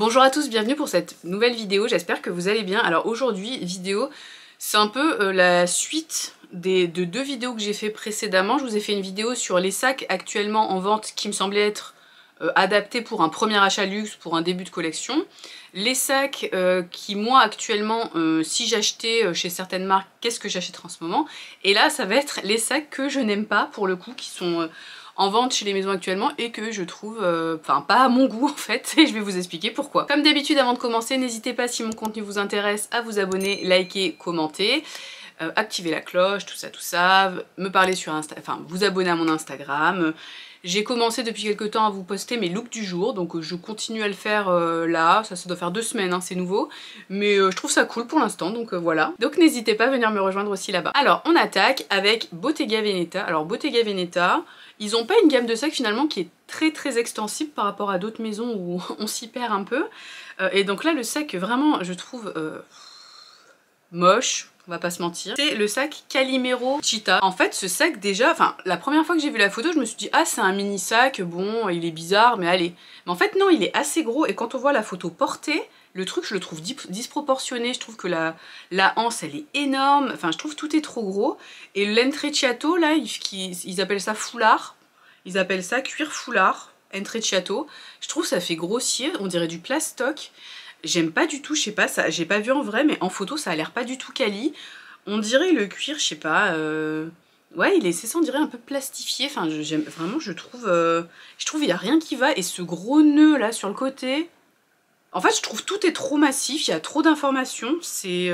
Bonjour à tous, bienvenue pour cette nouvelle vidéo, j'espère que vous allez bien. Alors aujourd'hui, vidéo, c'est un peu la suite de deux vidéos que j'ai fait précédemment. Je vous ai fait une vidéo sur les sacs actuellement en vente qui me semblaient être adaptés pour un premier achat luxe, pour un début de collection. Les sacs qui, moi, actuellement, si j'achetais chez certaines marques, qu'est-ce que j'achèterais en ce moment? Et là, ça va être les sacs que je n'aime pas, pour le coup, qui sont en vente chez les maisons actuellement et que je trouve, enfin pas à mon goût en fait, et je vais vous expliquer pourquoi. Comme d'habitude, avant de commencer, n'hésitez pas si mon contenu vous intéresse à vous abonner, liker, commenter, activer la cloche, tout ça, me parler sur Insta, enfin vous abonner à mon Instagram. J'ai commencé depuis quelques temps à vous poster mes looks du jour, donc je continue à le faire là, ça doit faire 2 semaines, hein, c'est nouveau, mais je trouve ça cool pour l'instant, donc voilà. Donc n'hésitez pas à venir me rejoindre aussi là-bas. Alors on attaque avec Bottega Veneta. Alors Bottega Veneta, ils ont pas une gamme de sacs finalement qui est très extensible par rapport à d'autres maisons où on s'y perd un peu. Et donc là le sac vraiment je trouve moche, on va pas se mentir. C'est le sac Calimero Cheetah. En fait ce sac déjà, enfin la première fois que j'ai vu la photo je me suis dit ah c'est un mini sac, bon il est bizarre mais allez. Mais en fait non, il est assez gros et quand on voit la photo portée, le truc je le trouve disproportionné, je trouve que la anse elle est énorme, enfin je trouve tout est trop gros. Et l'intrecciato là, ils appellent ça foulard, ils appellent ça cuir foulard, intrecciato. Je trouve ça fait grossier, on dirait du plastoc. J'aime pas du tout, je sais pas, ça, j'ai pas vu en vrai, mais en photo ça a l'air pas du tout quali. On dirait le cuir, je sais pas, ouais c'est ça, on dirait un peu plastifié, enfin j'aime vraiment, je trouve il y a rien qui va, et ce gros nœud là sur le côté, en fait je trouve tout est trop massif, il y a trop d'informations, c'est...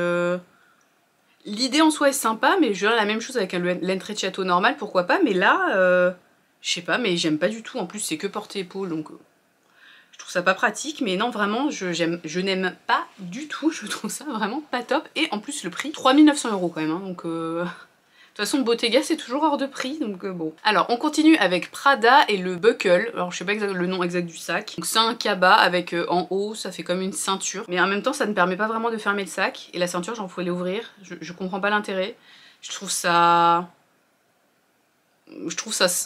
L'idée en soi est sympa, mais je dirais la même chose avec un l'intrecciato normal, pourquoi pas, mais là, je sais pas, mais j'aime pas du tout, en plus c'est que porte-épaule, donc... Je trouve ça pas pratique, mais non vraiment je n'aime pas du tout, je trouve ça vraiment pas top. Et en plus le prix, 3900 € quand même, hein, donc de toute façon Bottega c'est toujours hors de prix, donc bon. Alors on continue avec Prada et le buckle, alors je sais pas le nom exact du sac. Donc c'est un cabas avec en haut ça fait comme une ceinture, mais en même temps ça ne permet pas vraiment de fermer le sac, et la ceinture j'en pouvais l'ouvrir, je comprends pas l'intérêt. Je trouve ça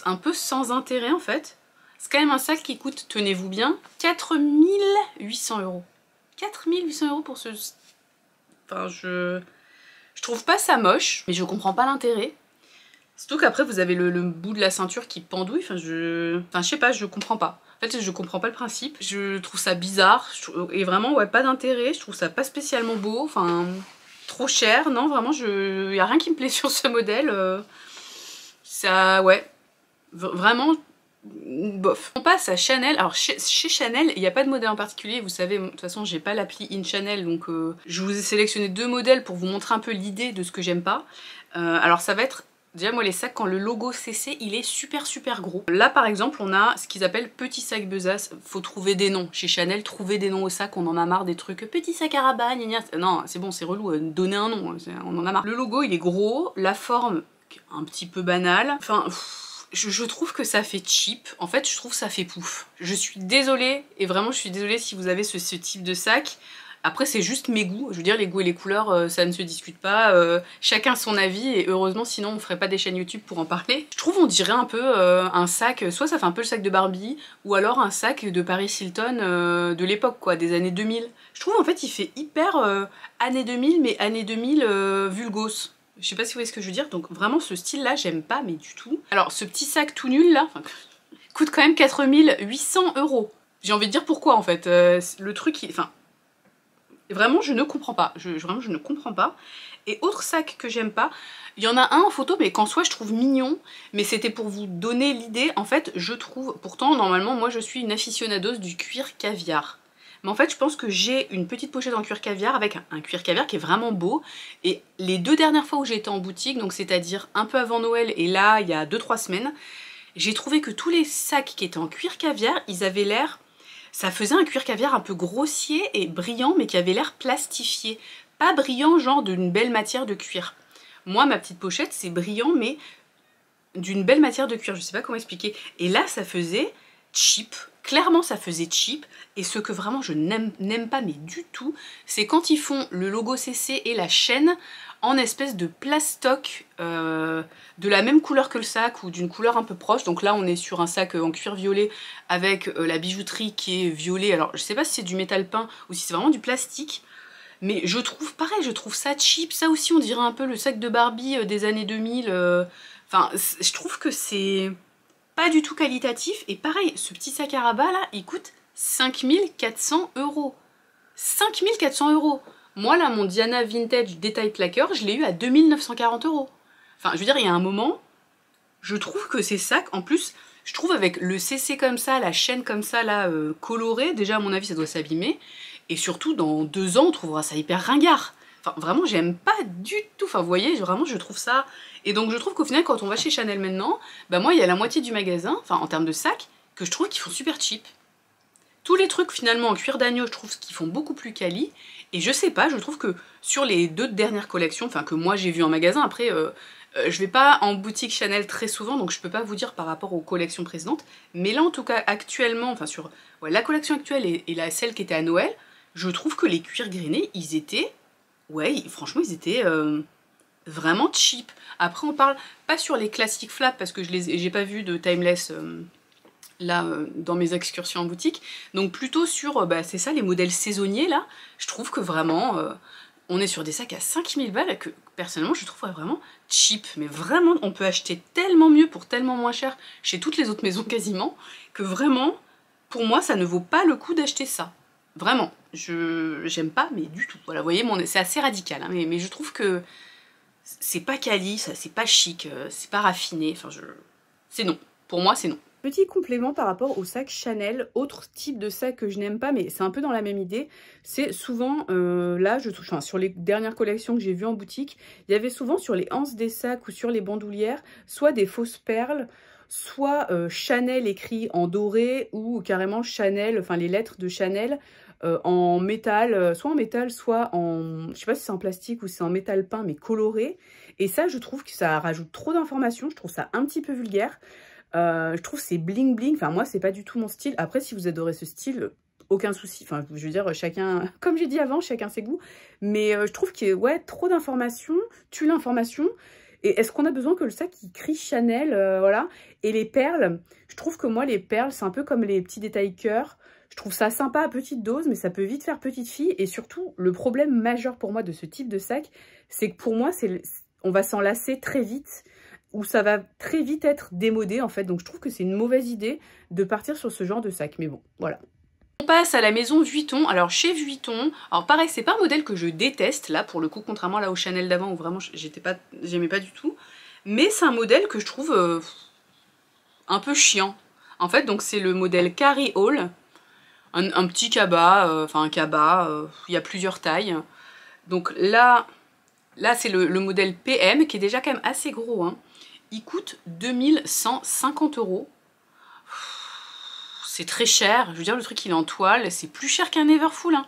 un peu sans intérêt en fait. C'est quand même un sac qui coûte, tenez-vous bien, 4800 €. 4800 € pour ce... Enfin, je trouve pas ça moche, mais je comprends pas l'intérêt. Surtout qu'après, vous avez le bout de la ceinture qui pendouille, enfin, je sais pas, je comprends pas. En fait, je comprends pas le principe, je trouve ça bizarre, et vraiment, ouais, pas d'intérêt, je trouve ça pas spécialement beau, enfin, trop cher, non, vraiment, y a rien qui me plaît sur ce modèle. Ça, ouais, vraiment... bof. On passe à Chanel. Alors chez Chanel, il n'y a pas de modèle en particulier, vous savez, de toute façon j'ai pas l'appli InChanel, donc je vous ai sélectionné 2 modèles pour vous montrer un peu l'idée de ce que j'aime pas. Alors ça va être, déjà moi les sacs, quand le logo CC il est super gros. Là par exemple on a ce qu'ils appellent petit sac besace, faut trouver des noms. Chez Chanel, trouver des noms au sac, on en a marre des trucs petit sac à rabat, gna gna. Non c'est bon, c'est relou, donner un nom, on en a marre. Le logo il est gros, la forme un petit peu banale, enfin... Je trouve que ça fait cheap, en fait je trouve que ça fait pouf. Je suis désolée, et vraiment je suis désolée si vous avez ce type de sac. Après c'est juste mes goûts, je veux dire les goûts et les couleurs ça ne se discute pas, chacun son avis, et heureusement sinon on ferait pas des chaînes YouTube pour en parler. Je trouve on dirait un peu un sac, soit ça fait un peu le sac de Barbie, ou alors un sac de Paris Hilton de l'époque quoi, des années 2000. Je trouve en fait il fait hyper années 2000, mais années 2000 vulgos. Je sais pas si vous voyez ce que je veux dire, donc vraiment ce style là j'aime pas mais du tout. Alors ce petit sac tout nul là, coûte quand même 4800 €. J'ai envie de dire pourquoi en fait, le truc, enfin vraiment je ne comprends pas, vraiment je ne comprends pas. Et autre sac que j'aime pas, il y en a un en photo mais qu'en soi je trouve mignon, mais c'était pour vous donner l'idée, en fait je trouve, pourtant normalement moi je suis une aficionados du cuir caviar. Mais en fait je pense que j'ai une petite pochette en cuir caviar avec un cuir caviar qui est vraiment beau. Et les 2 dernières fois où j'ai été en boutique, donc c'est-à-dire un peu avant Noël et là il y a 2-3 semaines, j'ai trouvé que tous les sacs qui étaient en cuir caviar, ils avaient l'air... Ça faisait un cuir caviar un peu grossier et brillant mais qui avait l'air plastifié. Pas brillant genre d'une belle matière de cuir. Moi ma petite pochette c'est brillant mais d'une belle matière de cuir, je sais pas comment expliquer. Et là ça faisait cheap. Clairement ça faisait cheap, et ce que vraiment je n'aime pas mais du tout, c'est quand ils font le logo CC et la chaîne en espèce de plastoc de la même couleur que le sac ou d'une couleur un peu proche. Donc là on est sur un sac en cuir violet avec la bijouterie qui est violet. Alors je sais pas si c'est du métal peint ou si c'est vraiment du plastique, mais je trouve pareil, je trouve ça cheap. Ça aussi on dirait un peu le sac de Barbie des années 2000. Enfin je trouve que c'est pas du tout qualitatif. Et pareil, ce petit sac à rabat là, il coûte 5400 €. 5400 €. Moi là, mon Diana Vintage Détail Plaqueur, je l'ai eu à 2940 €. Enfin, je veux dire, il y a un moment, je trouve que ces sacs, en plus, je trouve avec le CC comme ça, la chaîne comme ça, là, colorée, déjà à mon avis, ça doit s'abîmer. Et surtout, dans 2 ans, on trouvera ça hyper ringard. Enfin, vraiment, j'aime pas du tout. Enfin, vous voyez, vraiment, je trouve ça... Et donc, je trouve qu'au final, quand on va chez Chanel maintenant, bah moi, il y a la moitié du magasin, enfin, en termes de sacs, que je trouve qu'ils font super cheap. Tous les trucs, finalement, en cuir d'agneau, je trouve qu'ils font beaucoup plus quali. Et je sais pas, je trouve que sur les 2 dernières collections, enfin, que moi, j'ai vues en magasin, après... je vais pas en boutique Chanel très souvent, donc je peux pas vous dire par rapport aux collections précédentes. Mais là, en tout cas, actuellement, enfin, sur la collection actuelle et celle qui était à Noël, je trouve que les cuirs grainés, ils étaient... Ouais, franchement, ils étaient vraiment cheap. Après, on parle pas sur les classiques flaps parce que j'ai pas vu de timeless là dans mes excursions en boutique. Donc plutôt sur, c'est ça, les modèles saisonniers là. Je trouve que vraiment, on est sur des sacs à 5000 balles que personnellement je trouve vraiment cheap. Mais vraiment, on peut acheter tellement mieux pour tellement moins cher chez toutes les autres maisons quasiment, que vraiment, pour moi, ça ne vaut pas le coup d'acheter ça. Vraiment, j'aime pas, mais du tout. Voilà, vous voyez, c'est assez radical, hein, mais je trouve que c'est pas quali, c'est pas chic, c'est pas raffiné, enfin c'est non. Pour moi, c'est non. Petit complément par rapport au sac Chanel, autre type de sac que je n'aime pas, mais c'est un peu dans la même idée, c'est souvent, là, enfin, sur les dernières collections que j'ai vues en boutique, il y avait souvent sur les anses des sacs ou sur les bandoulières, soit des fausses perles, soit Chanel écrit en doré, ou carrément Chanel, enfin les lettres de Chanel, en métal, soit en métal, soit en... Je sais pas si c'est en plastique ou si c'est en métal peint, mais coloré. Et ça, je trouve que ça rajoute trop d'informations. Je trouve ça un petit peu vulgaire. Je trouve c'est bling bling. Enfin, moi, c'est pas du tout mon style. Après, si vous adorez ce style, aucun souci. Enfin, je veux dire, chacun... Comme j'ai dit avant, chacun ses goûts. Mais je trouve qu'il y a, ouais, trop d'informations, tue l'information. Et est-ce qu'on a besoin que le sac il crie Chanel, voilà. Et les perles, je trouve que moi, les perles, c'est un peu comme les petits détails cœur. Je trouve ça sympa à petite dose, mais ça peut vite faire petite fille. Et surtout, le problème majeur pour moi de ce type de sac, c'est que pour moi, on va s'en lasser très vite, ou ça va très vite être démodé, en fait. Donc, je trouve que c'est une mauvaise idée de partir sur ce genre de sac. Mais bon, voilà. On passe à la maison Vuitton. Alors, chez Vuitton, alors pareil, c'est pas un modèle que je déteste, là, pour le coup, contrairement là au Chanel d'avant, où vraiment, j'aimais pas du tout. Mais c'est un modèle que je trouve un peu chiant. En fait, donc, c'est le modèle Carry All. Un petit cabas, enfin un cabas, il y a plusieurs tailles. Donc là c'est le modèle PM qui est déjà quand même assez gros, hein. Il coûte 2150 €. C'est très cher, je veux dire le truc il est en toile, c'est plus cher qu'un Everfull, hein.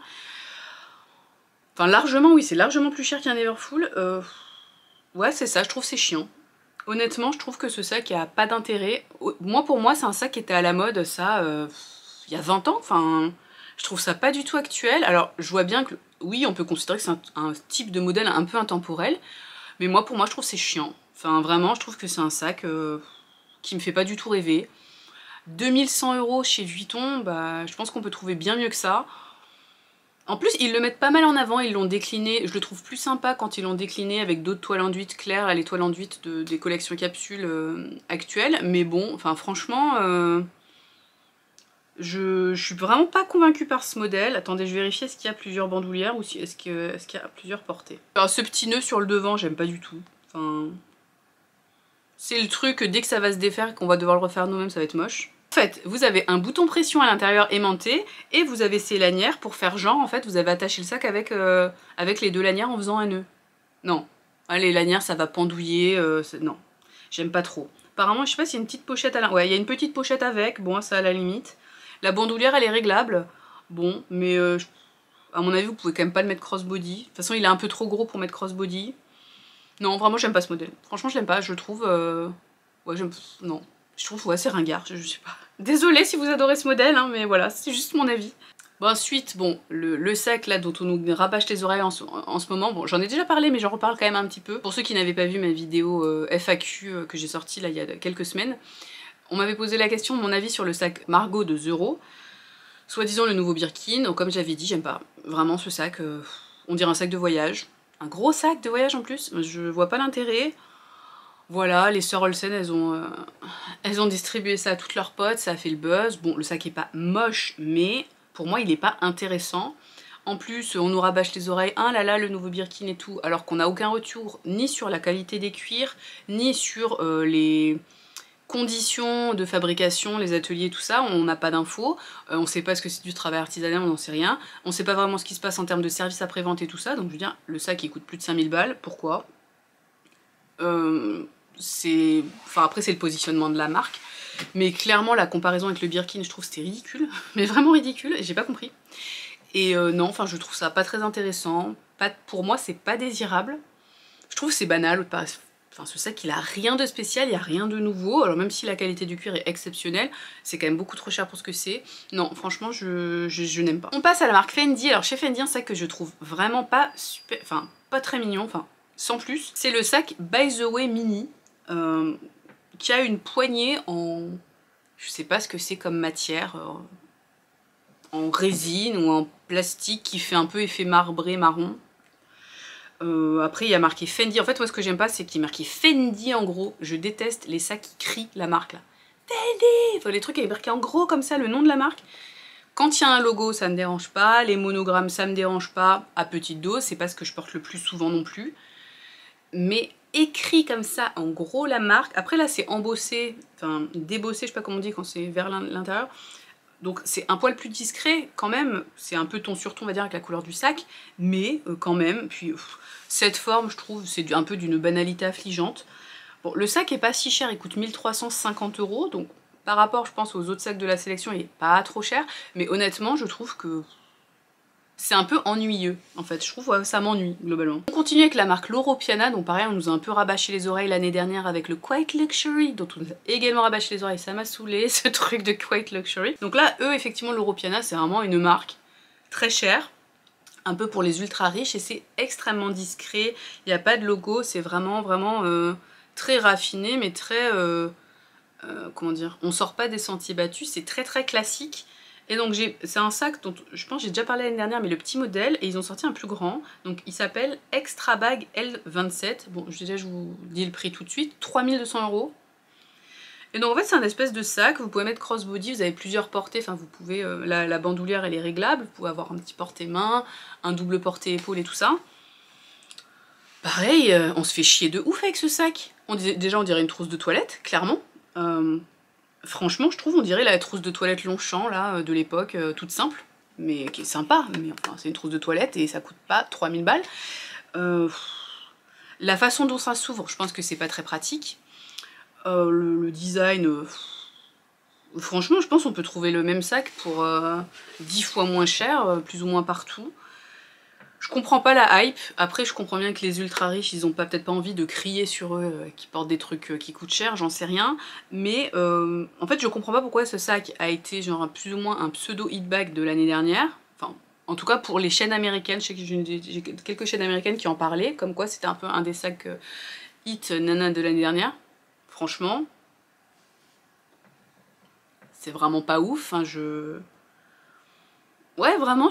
Enfin largement, oui, c'est largement plus cher qu'un Everfull. Ouais, c'est ça, je trouve c'est chiant. Honnêtement, je trouve que ce sac a pas d'intérêt. Moi, pour moi, c'est un sac qui était à la mode, ça... il y a 20 ans, enfin, je trouve ça pas du tout actuel. Alors, je vois bien que, oui, on peut considérer que c'est un type de modèle un peu intemporel, mais moi, pour moi, je trouve c'est chiant. Enfin, vraiment, je trouve que c'est un sac qui me fait pas du tout rêver. 2100 € chez Vuitton, bah, je pense qu'on peut trouver bien mieux que ça. En plus, ils le mettent pas mal en avant, ils l'ont décliné. Je le trouve plus sympa quand ils l'ont décliné avec d'autres toiles enduites claires, là, les toiles enduites des collections capsules actuelles. Mais bon, enfin, franchement... Je suis vraiment pas convaincue par ce modèle. Attendez, je vérifie, est-ce qu'il y a plusieurs bandoulières ou est-ce qu'il y a plusieurs portées. Alors ce petit nœud sur le devant, j'aime pas du tout. Enfin, c'est le truc, dès que ça va se défaire, qu'on va devoir le refaire nous-mêmes, ça va être moche. En fait, vous avez un bouton pression à l'intérieur aimanté et vous avez ces lanières pour faire genre, en fait, vous avez attaché le sac avec les 2 lanières en faisant un nœud. Non. Ah, les lanières, ça va pendouiller, non. J'aime pas trop. Apparemment, je sais pas s'il y a une petite pochette à l'intérieur. Ouais, il y a une petite pochette avec, bon, ça à la limite. La bandoulière, elle est réglable. Bon, mais à mon avis, vous pouvez quand même pas le mettre crossbody. De toute façon, il est un peu trop gros pour mettre crossbody. Non, vraiment, j'aime pas ce modèle. Franchement, je l'aime pas. Je le trouve... Ouais, non. Je trouve ouais, c'est ringard, je sais pas. Désolée si vous adorez ce modèle, hein, mais voilà, c'est juste mon avis. Bon, ensuite, bon, le sac là dont on nous rabâche les oreilles en ce moment, bon j'en ai déjà parlé mais j'en reparle quand même un petit peu. Pour ceux qui n'avaient pas vu ma vidéo FAQ que j'ai sortie là il y a quelques semaines, on m'avait posé la question, mon avis sur le sac Margot de Zero, soi-disant le nouveau Birkin. Donc, comme j'avais dit, j'aime pas vraiment ce sac, on dirait un sac de voyage. Un gros sac de voyage en plus, je vois pas l'intérêt. Voilà, les sœurs Olsen, elles ont distribué ça à toutes leurs potes, ça a fait le buzz. Bon, le sac est pas moche, mais pour moi, il est pas intéressant. En plus, on nous rabâche les oreilles, ah là là, le nouveau Birkin et tout, alors qu'on n'a aucun retour, ni sur la qualité des cuirs, ni sur les conditions de fabrication, les ateliers, tout ça, on n'a pas d'infos, on sait pas ce que c'est du travail artisanal, on n'en sait rien, on sait pas vraiment ce qui se passe en termes de service après-vente et tout ça, donc je veux dire, le sac il coûte plus de 5000 balles, pourquoi Enfin après c'est le positionnement de la marque, mais clairement la comparaison avec le Birkin je trouve c'était ridicule, mais vraiment ridicule, et j'ai pas compris. Et non, enfin je trouve ça pas très intéressant, pour moi c'est pas désirable, je trouve c'est banal, enfin ce sac il a rien de spécial, il y a rien de nouveau, alors même si la qualité du cuir est exceptionnelle, c'est quand même beaucoup trop cher pour ce que c'est. Non franchement je n'aime pas. On passe à la marque Fendi. Alors chez Fendi un sac que je trouve vraiment pas super, enfin pas très mignon, enfin sans plus, c'est le sac By The Way Mini, qui a une poignée en... je sais pas ce que c'est comme matière, en résine ou en plastique qui fait un peu effet marbré marron. Après il y a marqué Fendi, en fait moi ce que j'aime pas c'est qu'il est marqué Fendi en gros, je déteste les sacs qui crient la marque là. Fendi, enfin, les trucs avec marqué en gros comme ça le nom de la marque. Quand il y a un logo ça me dérange pas, les monogrammes ça me dérange pas, à petite dose, c'est pas ce que je porte le plus souvent non plus. Mais écrit comme ça en gros la marque, après là c'est embossé, enfin débossé, je sais pas comment on dit quand c'est vers l'intérieur, donc c'est un poil plus discret quand même, c'est un peu ton sur ton on va dire avec la couleur du sac, mais quand même, puis cette forme je trouve c'est un peu d'une banalité affligeante. Bon le sac est pas si cher, il coûte 1350 €, donc par rapport je pense aux autres sacs de la sélection il est pas trop cher, mais honnêtement je trouve que c'est un peu ennuyeux en fait, je trouve ça m'ennuie globalement. On continue avec la marque Loro Piana, donc pareil on nous a un peu rabâché les oreilles l'année dernière avec le Quiet Luxury, dont on nous a également rabâché les oreilles, ça m'a saoulé ce truc de Quiet Luxury. Donc là eux effectivement Loro Piana c'est vraiment une marque très chère, un peu pour les ultra riches et c'est extrêmement discret, il n'y a pas de logo, c'est vraiment très raffiné mais très, comment dire, on sort pas des sentiers battus, c'est très classique. Et donc c'est un sac dont je pense j'ai déjà parlé l'année dernière, mais le petit modèle, et ils ont sorti un plus grand, donc il s'appelle Extra Bag L27, bon déjà je vous dis le prix tout de suite, 3200 €. Et donc en fait c'est un espèce de sac, vous pouvez mettre crossbody, vous avez plusieurs portées, enfin vous pouvez, la bandoulière elle est réglable, vous pouvez avoir un petit porté-main, un double porté-épaule et tout ça. Pareil, on se fait chier de ouf avec ce sac, déjà on dirait une trousse de toilette, clairement. Franchement, je trouve, on dirait la trousse de toilette Longchamp, là, de l'époque, toute simple, mais qui est sympa, mais enfin, c'est une trousse de toilette et ça coûte pas 3000 balles. La façon dont ça s'ouvre, je pense que c'est pas très pratique. Le design, franchement, je pense qu'on peut trouver le même sac pour 10 fois moins cher, plus ou moins partout. Je comprends pas la hype, après je comprends bien que les ultra riches ils ont peut-être pas envie de crier sur eux qui portent des trucs qui coûtent cher, j'en sais rien, mais en fait je comprends pas pourquoi ce sac a été genre plus ou moins un pseudo hit bag de l'année dernière, enfin en tout cas pour les chaînes américaines, je sais que j'ai quelques chaînes américaines qui en parlaient, comme quoi c'était un peu un des sacs hit nana de l'année dernière. Franchement, c'est vraiment pas ouf, hein, ouais vraiment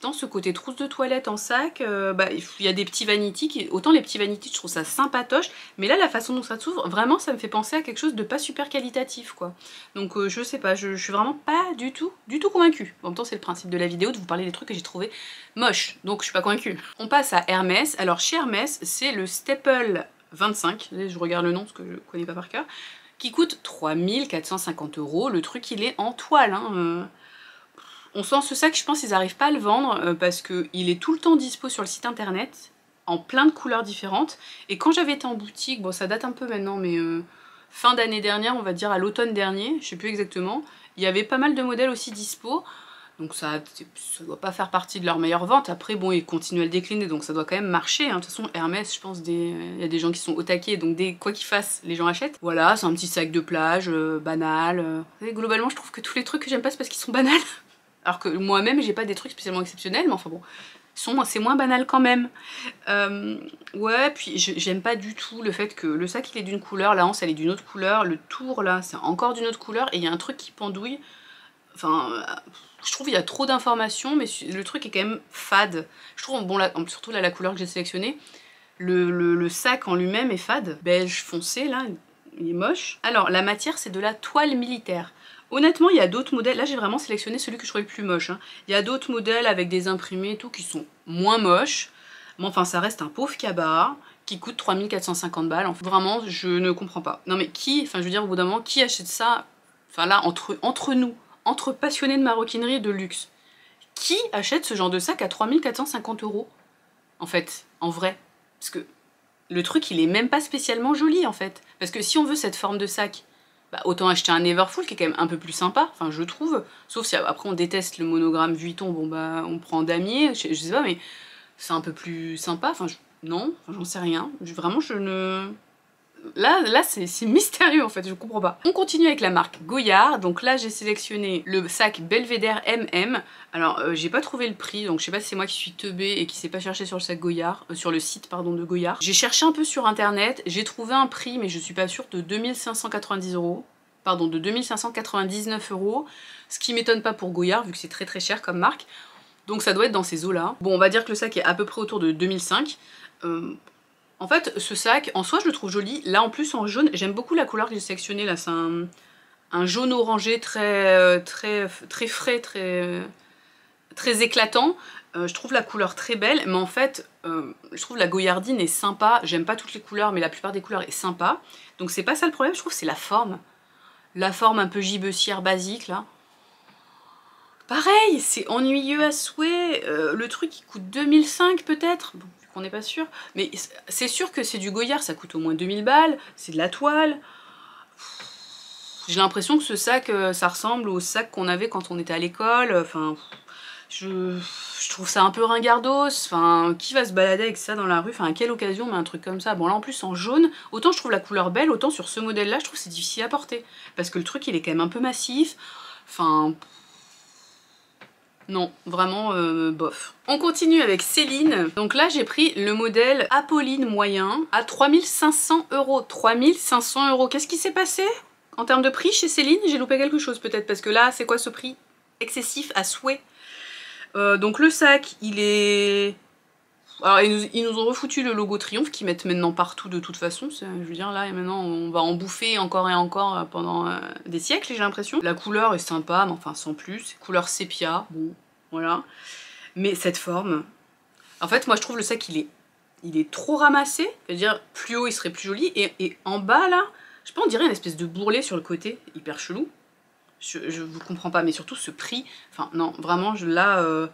dans ce côté trousse de toilette en sac, il y a des petits vanity, autant les petits vanity je trouve ça sympatoche, mais là la façon dont ça s'ouvre, vraiment ça me fait penser à quelque chose de pas super qualitatif quoi. Donc je sais pas, je suis vraiment pas du tout convaincue. En même temps c'est le principe de la vidéo, de vous parler des trucs que j'ai trouvé moches, donc je suis pas convaincue. On passe à Hermès. Alors chez Hermès c'est le Staple 25, je regarde le nom parce que je connais pas par cœur, qui coûte 3450 €, le truc il est en toile, hein, on sent ce sac, je pense qu'ils n'arrivent pas à le vendre parce qu'il est tout le temps dispo sur le site internet, en plein de couleurs différentes. Et quand j'avais été en boutique, bon ça date un peu maintenant, mais fin d'année dernière, on va dire à l'automne dernier, je sais plus exactement, il y avait pas mal de modèles aussi dispo. Donc ça doit pas faire partie de leur meilleure vente. Après bon, ils continuent à le décliner, donc ça doit quand même marcher, hein. De toute façon Hermès, je pense, il y a des gens qui sont au taquet, donc quoi qu'ils fassent, les gens achètent. Voilà, c'est un petit sac de plage, banal. Globalement je trouve que tous les trucs que j'aime pas c'est parce qu'ils sont banals. Alors que moi-même j'ai pas des trucs spécialement exceptionnels, mais enfin bon, c'est moins banal quand même. Ouais, puis j'aime pas du tout le fait que le sac il est d'une couleur, la hanse elle est d'une autre couleur, le tour là c'est encore d'une autre couleur, et il y a un truc qui pendouille. Enfin, je trouve qu'il y a trop d'informations, mais le truc est quand même fade. Je trouve, bon là, surtout là la couleur que j'ai sélectionnée, le sac en lui-même est fade. Beige foncé là, il est moche. Alors la matière c'est de la toile militaire. Honnêtement, il y a d'autres modèles. Là, j'ai vraiment sélectionné celui que je trouvais le plus moche, hein. Il y a d'autres modèles avec des imprimés et tout qui sont moins moches. Mais enfin, ça reste un pauvre cabas qui coûte 3450 balles. Enfin, vraiment, je ne comprends pas. Non mais qui, enfin je veux dire, au bout d'un moment, qui achète ça? Enfin là, entre nous, entre passionnés de maroquinerie et de luxe, qui achète ce genre de sac à 3450 €? En fait, en vrai. Parce que le truc, il est même pas spécialement joli, en fait. Parce que si on veut cette forme de sac, bah, autant acheter un Neverfull qui est quand même un peu plus sympa, enfin je trouve. Sauf si après on déteste le monogramme Vuitton, bon bah on prend damier, je sais pas, mais c'est un peu plus sympa, enfin non, j'en sais rien. Vraiment je ne... Là c'est mystérieux en fait, je comprends pas. On continue avec la marque Goyard, donc là j'ai sélectionné le sac Belvédère MM. Alors j'ai pas trouvé le prix, donc je sais pas si c'est moi qui suis teubée et qui sais pas chercher sur le sac Goyard, sur le site pardon de Goyard. J'ai cherché un peu sur internet, j'ai trouvé un prix mais je suis pas sûre, de 2590 €. Pardon, de 2599 €, ce qui m'étonne pas pour Goyard vu que c'est très très cher comme marque. Donc ça doit être dans ces eaux là. Bon, on va dire que le sac est à peu près autour de 2005. En fait, ce sac, en soi, je le trouve joli. Là, en plus, en jaune, j'aime beaucoup la couleur que j'ai sélectionnée. Là, c'est un jaune orangé très frais, très éclatant. Je trouve la couleur très belle, mais en fait, je trouve la goyardine est sympa. J'aime pas toutes les couleurs, mais la plupart des couleurs est sympa. Donc c'est pas ça le problème, je trouve, c'est la forme. La forme un peu gibecière basique, là. Pareil, c'est ennuyeux à souhait. Le truc, il coûte 2005 peut-être. Bon, on n'est pas sûr, mais c'est sûr que c'est du Goyard, ça coûte au moins 2000 balles, c'est de la toile. J'ai l'impression que ce sac, ça ressemble au sac qu'on avait quand on était à l'école, enfin, je trouve ça un peu ringardos, enfin, qui va se balader avec ça dans la rue, enfin, à quelle occasion on met un truc comme ça? Bon là en plus en jaune, autant je trouve la couleur belle, autant sur ce modèle là je trouve c'est difficile à porter, parce que le truc il est quand même un peu massif, enfin... Non, vraiment bof. On continue avec Céline. Donc là, j'ai pris le modèle Apolline moyen à 3500 €. 3500 €. Qu'est-ce qui s'est passé en termes de prix chez Céline? J'ai loupé quelque chose peut-être, parce que là, c'est quoi ce prix excessif à souhait? Donc le sac, il est... Alors ils nous ont refoutu le logo Triomphe qu'ils mettent maintenant partout de toute façon. Je veux dire là et maintenant on va en bouffer encore et encore pendant des siècles, j'ai l'impression. La couleur est sympa, mais enfin sans plus. Couleur sépia, bon voilà. Mais cette forme, en fait moi je trouve le sac il est trop ramassé. Je veux dire plus haut il serait plus joli, et en bas là, je sais pas, on dirait une espèce de bourrelet sur le côté, hyper chelou. Je vous comprends pas, mais surtout ce prix, enfin non vraiment là...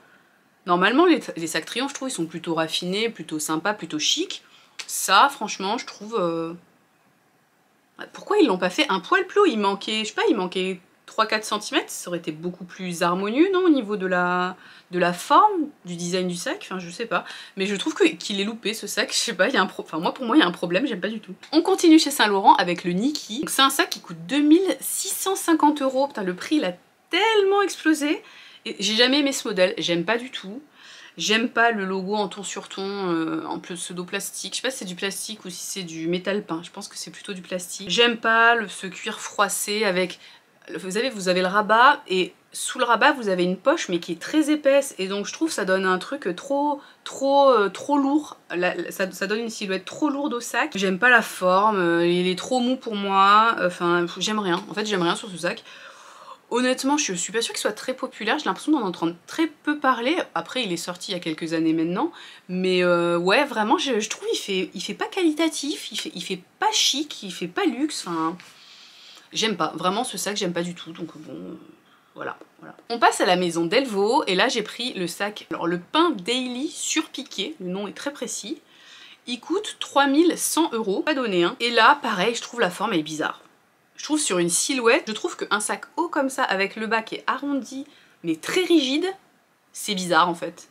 Normalement, les sacs Triomphe, je trouve, ils sont plutôt raffinés, plutôt sympas, plutôt chics. Ça, franchement, je trouve... Pourquoi ils l'ont pas fait un poil plus haut? Il manquait, je sais pas, il manquait 3-4 cm. Ça aurait été beaucoup plus harmonieux, non? Au niveau de la forme, du design du sac, enfin, je sais pas. Mais je trouve qu'il est loupé, ce sac. Je sais pas, il y a enfin, moi, pour moi, il y a un problème, j'aime pas du tout. On continue chez Saint Laurent avec le Niki. C'est un sac qui coûte 2650 €. Putain, le prix, il a tellement explosé. J'ai jamais aimé ce modèle, j'aime pas du tout. J'aime pas le logo en ton sur ton, en pseudo-plastique. Je sais pas si c'est du plastique ou si c'est du métal peint. Je pense que c'est plutôt du plastique. J'aime pas ce cuir froissé avec... Vous avez le rabat, et sous le rabat vous avez une poche mais qui est très épaisse. Et donc je trouve que ça donne un truc trop lourd. Ça donne une silhouette trop lourde au sac. J'aime pas la forme, il est trop mou pour moi. Enfin, j'aime rien. En fait, j'aime rien sur ce sac. Honnêtement, je suis pas sûre qu'il soit très populaire, j'ai l'impression d'en entendre très peu parler. Après, il est sorti il y a quelques années maintenant, mais ouais, vraiment, je trouve il fait pas qualitatif, il fait pas chic, il fait pas luxe, enfin... J'aime pas, vraiment ce sac, j'aime pas du tout, donc bon... Voilà. On passe à la maison Delvaux, et là j'ai pris le sac, alors le Pain Daily surpiqué, le nom est très précis, il coûte 3100 €, pas donné, hein. Et là, pareil, je trouve la forme elle est bizarre. Je trouve sur une silhouette, je trouve qu'un sac haut comme ça, avec le bas qui est arrondi, mais très rigide. C'est bizarre en fait.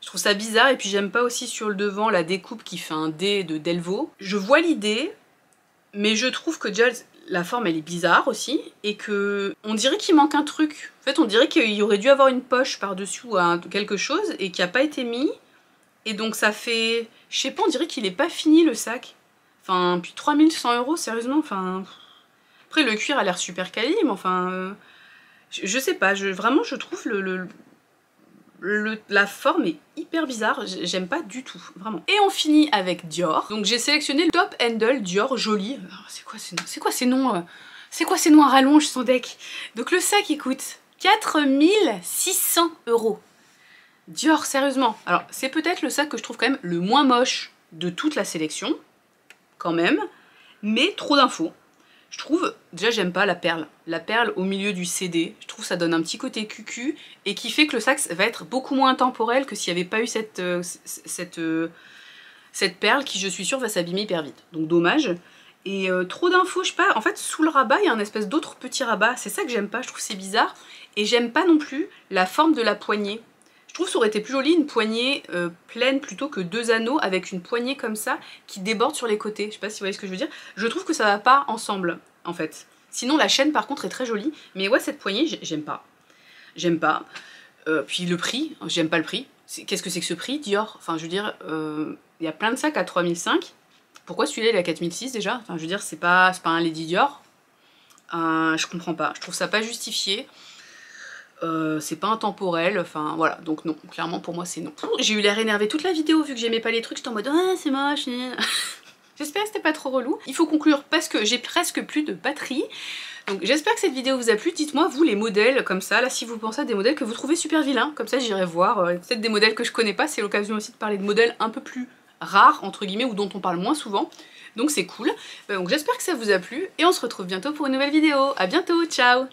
Je trouve ça bizarre et puis j'aime pas aussi sur le devant la découpe qui fait un D de Delvaux. Je vois l'idée, mais je trouve que déjà la forme elle est bizarre aussi et que on dirait qu'il manque un truc. En fait on dirait qu'il y aurait dû avoir une poche par-dessus ou quelque chose et qui a pas été mis. Et donc ça fait... Je sais pas, on dirait qu'il est pas fini le sac. Enfin, puis 3100 €, sérieusement, enfin... Après le cuir a l'air super quali, mais enfin... je sais pas, vraiment je trouve la forme est hyper bizarre, j'aime pas du tout, vraiment. Et on finit avec Dior. Donc j'ai sélectionné le Top Handle Dior Joli. C'est quoi ces noms C'est quoi ces noms à rallonge son deck? Donc le sac il coûte 4600 €. Dior, sérieusement. Alors c'est peut-être le sac que je trouve quand même le moins moche de toute la sélection, quand même, mais trop d'infos. Je trouve, déjà j'aime pas la perle au milieu du CD, je trouve ça donne un petit côté cucu et qui fait que le sac va être beaucoup moins intemporel que s'il n'y avait pas eu cette perle qui je suis sûre va s'abîmer hyper vite, donc dommage. Et trop d'infos, je sais pas, en fait sous le rabat il y a un espèce d'autre petit rabat, c'est ça que j'aime pas, je trouve c'est bizarre, et j'aime pas non plus la forme de la poignée. Je trouve que ça aurait été plus joli une poignée pleine plutôt que 2 anneaux avec une poignée comme ça qui déborde sur les côtés. Je sais pas si vous voyez ce que je veux dire. Je trouve que ça va pas ensemble en fait. Sinon la chaîne par contre est très jolie. Mais ouais cette poignée j'aime pas. J'aime pas. Puis le prix, j'aime pas le prix. Qu'est-ce que c'est que ce prix Dior? Enfin je veux dire, il y a plein de sacs à 3005. Pourquoi celui-là il est à 4006 déjà? Enfin je veux dire c'est pas un Lady Dior. Je comprends pas. Je trouve ça pas justifié. C'est pas intemporel, enfin voilà, donc non, clairement pour moi c'est non. J'ai eu l'air énervée toute la vidéo vu que j'aimais pas les trucs, j'étais en mode ah c'est moche. J'espère que c'était pas trop relou. Il faut conclure parce que j'ai presque plus de batterie. Donc j'espère que cette vidéo vous a plu, dites-moi vous les modèles comme ça, là si vous pensez à des modèles que vous trouvez super vilains, comme ça j'irai voir, peut-être des modèles que je connais pas, c'est l'occasion aussi de parler de modèles un peu plus rares entre guillemets ou dont on parle moins souvent. Donc c'est cool. Donc j'espère que ça vous a plu et on se retrouve bientôt pour une nouvelle vidéo. À bientôt, ciao!